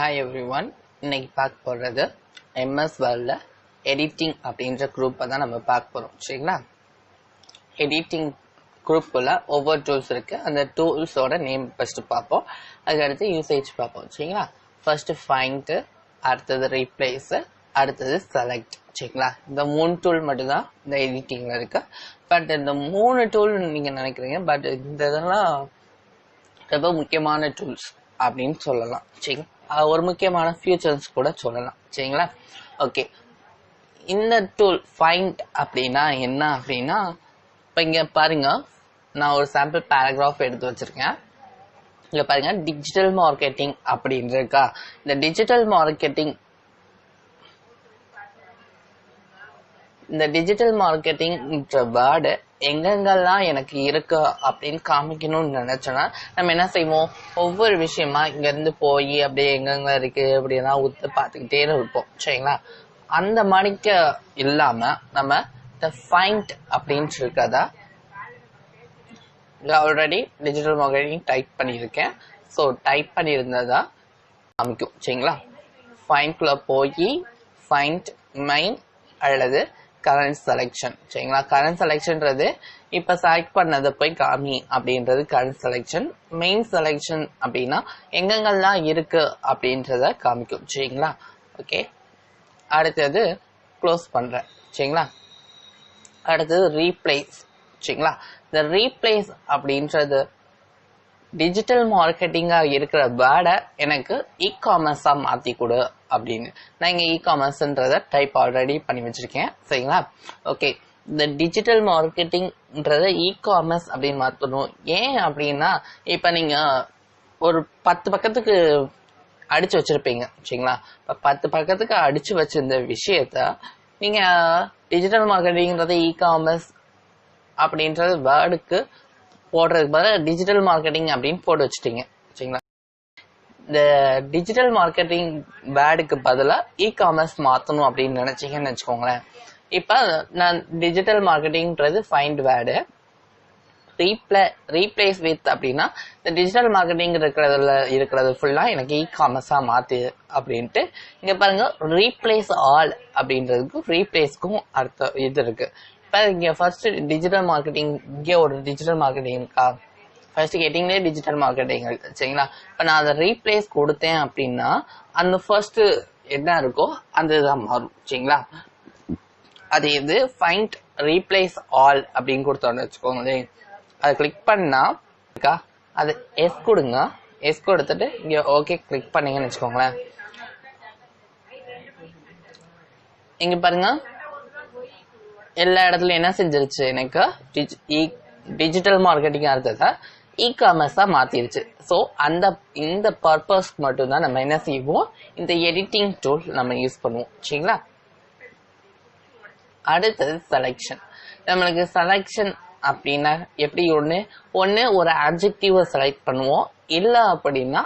Hi everyone. இன்னைக்கு பார்க்க போறது MS Wordல எடிட்டிங் அப்படின்ற குரூப்பை தான் நம்ம பார்க்க போறோம். சரிங்களா? எடிட்டிங் குரூப்ல ஒவ்வொரு டூல்ஸ் இருக்கு. அந்த டூல்ஸோட நேம் ஃபர்ஸ்ட் பார்ப்போம். அதுக்கு அடுத்து யூசேஜ் பார்ப்போம். சரிங்களா? ஃபர்ஸ்ட் ஃபைண்ட், அடுத்தது ரீப்ளேஸ், அடுத்தது செலக்ட். சரிங்களா? இந்த 3 டூல் மட்டும் தான் இந்த எடிட்டிங்ல இருக்கு. பட் இந்த 3 டூல் நீங்க நினைக்கிறீங்க, பட் இந்த இதெல்லாம் ரொம்ப முக்கியமான டூல்ஸ் அப்படின்னு சொல்லலாம். சரிங்களா? ஒரு முக்கியமான ஃபியூச்சர்ஸ் கூட சொல்லலாம். சரிங்களா? ஓகே, இந்த டூல் ஃபைண்ட் அப்படின்னா என்ன அப்படின்னா, இப்போ இங்க பாருங்க, நான் ஒரு சாம்பிள் பேராகிராஃப் எடுத்து வச்சிருக்கேன். இங்க பாருங்க, டிஜிட்டல் மார்க்கெட்டிங் அப்படின்னு இருக்கா. இந்த டிஜிட்டல் மார்க்கெட்டிங்ன்ற வேர்டு எங்கெங்கெல்லாம் எனக்கு இருக்கு அப்படின்னு காமிக்கணும்னு நினைச்சோன்னா நம்ம என்ன செய்வோம், ஒவ்வொரு விஷயமா இங்க இருந்து போய் அப்படியே எங்கெங்க இருக்கு அப்படின்னா உத்து பார்த்துக்கிட்டே இருப்போம். சரிங்களா? அந்த மணிக்க இல்லாம நம்ம இந்த ஃபைண்ட் அப்படின்னு இருக்கதா ஆல்ரெடி டிஜிட்டல் மார்க்கெட்டிங் டைப் பண்ணியிருக்கேன். ஸோ டைப் பண்ணியிருந்ததா காமிக்கும். சரிங்களா? ஃபைண்ட்குள்ள போய் ஃபைண்ட் மெயின் அல்லது கரண்ட் செலெக்ஷன். சரிங்களா? கரண்ட் செலெக்ஷன்றது இப்ப செலக்ட் பண்ணதை போய் காமி அப்படின்றது கரண்ட் செலெக்ஷன். மெயின் செலெக்ஷன் அப்படின்னா எங்கெங்கெல்லாம் இருக்கு அப்படின்றத காமிக்கும். சரிங்களா? ஓகே, அடுத்தது க்ளோஸ் பண்றேன். சரிங்களா? அடுத்தது ரீப்ளேஸ். சரிங்களா? இந்த ரீப்ளேஸ் அப்படின்றது டிஜிட்டல் மார்க்கெட்டிங்கா இருக்கிற வேர்டை எனக்கு இ காமர்ஸா மாத்தி கொடு அப்படின்னு நான் இங்க இ காமர்ஸ்ன்றத டைப் ஆல்ரெடி பண்ணி வச்சிருக்கேன். சரிங்களா? ஓகே, இந்த டிஜிட்டல் மார்க்கெட்டிங்ன்றத இ காமர்ஸ் அப்படின்னு மாத்தணும். ஏன் அப்படின்னா, இப்ப நீங்க ஒரு 10 பக்கத்துக்கு அடிச்சு வச்சிருப்பீங்க. சரிங்களா? இப்ப 10 பக்கத்துக்கு அடிச்சு வச்சிருந்த விஷயத்த நீங்க டிஜிட்டல் மார்க்கெட்டிங்ன்றத இ காமர்ஸ் அப்படின்றது வேர்டுக்கு போடுறதுக்கு பதிலாக டிஜிட்டல் மார்க்கெட்டிங் அப்படின்னு போட்டு வச்சுட்டீங்க. சரிங்களா? இந்த டிஜிட்டல் மார்க்கெட்டிங் வேர்டுக்கு பதிலாக இ காமர்ஸ் மாற்றணும் அப்படின்னு நினைச்சீங்கன்னு வச்சுக்கோங்களேன். இப்போ நான் டிஜிட்டல் மார்க்கெட்டிங்ன்றது ஃபைண்ட் வேர்டு, ரீப்ளேஸ் வித் அப்படின்னா இந்த டிஜிட்டல் மார்க்கெட்டிங் இருக்கிறது ஃபுல்லா எனக்கு இ காமர்ஸா மாத்து அப்படின்ட்டு இங்க பாருங்க, ரீப்ளேஸ் ஆல் அப்படின்றதுக்கும் ரீப்ளேஸ்க்கும் அர்த்தம் இது இருக்கு. இப்போ இங்க ஃபர்ஸ்ட் டிஜிட்டல் மார்க்கெட்டிங், இங்கே ஒரு டிஜிட்டல் மார்க்கெட்டிங் இருக்கா, ஃபர்ஸ்ட் கேட்டிங்லேயே டிஜிட்டல் மார்க்கெட்டிங் இருக்கு. சரிங்களா? இப்போ நான் அதை ரீப்ளேஸ் கொடுத்தேன் அப்படின்னா அந்த ஃபர்ஸ்ட் என்ன இருக்கோ அந்த இதுதான் மாறும். சரிங்களா? அது இது ஃபைண்ட் ரீப்ளேஸ் ஆல் அப்படின்னு கொடுத்தோன்னு வச்சுக்கோங்களேன். அதை கிளிக் பண்ணா அது எஸ் கொடுங்க. எஸ் கொடுத்துட்டு இங்க ஓகே கிளிக் பண்ணீங்கன்னு வச்சுக்கோங்களேன். இங்க பாருங்க, எல்லா இடத்துலயும் என்ன செஞ்சிருச்சு, எனக்கு டிஜிட்டல் மார்க்கெட்டிங் அர்த்தத்தை இ காமர்ஸா மாத்திருச்சு. ஸோ இந்த பர்பஸ் மட்டும் தான் நம்ம என்ன செய்வோம், இந்த எடிட்டிங் டூல் நம்ம யூஸ் பண்ணுவோம். சரிங்களா? அடுத்தது செலெக்ஷன். நம்மளுக்கு செலெக்ஷன் அப்படின்னா எப்படி, ஒன்னு ஒரு அட்ஜெக்டிவ செலக்ட் பண்ணுவோம், இல்ல அப்படின்னா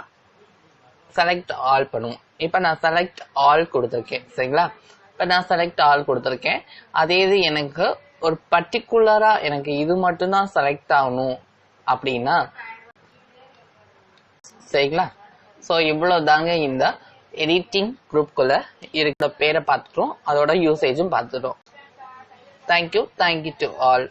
செலக்ட் ஆல் பண்ணுவோம். இப்ப நான் செலக்ட் ஆல் கொடுத்துருக்கேன். சரிங்களா? இப்ப நான் செலக்ட் ஆல் கொடுத்துருக்கேன். அதே இது எனக்கு ஒரு பர்டிகுலரா எனக்கு இது மட்டும் தான் செலக்ட் ஆகணும் அப்படின்னா, சரிங்களா? சோ இவ்வளவு தாங்க இந்த எடிட்டிங் குரூப்குள்ள இருக்கிற பேரை பார்த்துட்டோம், அதோட யூசேஜும் பார்த்துட்டோம். Thank you to all.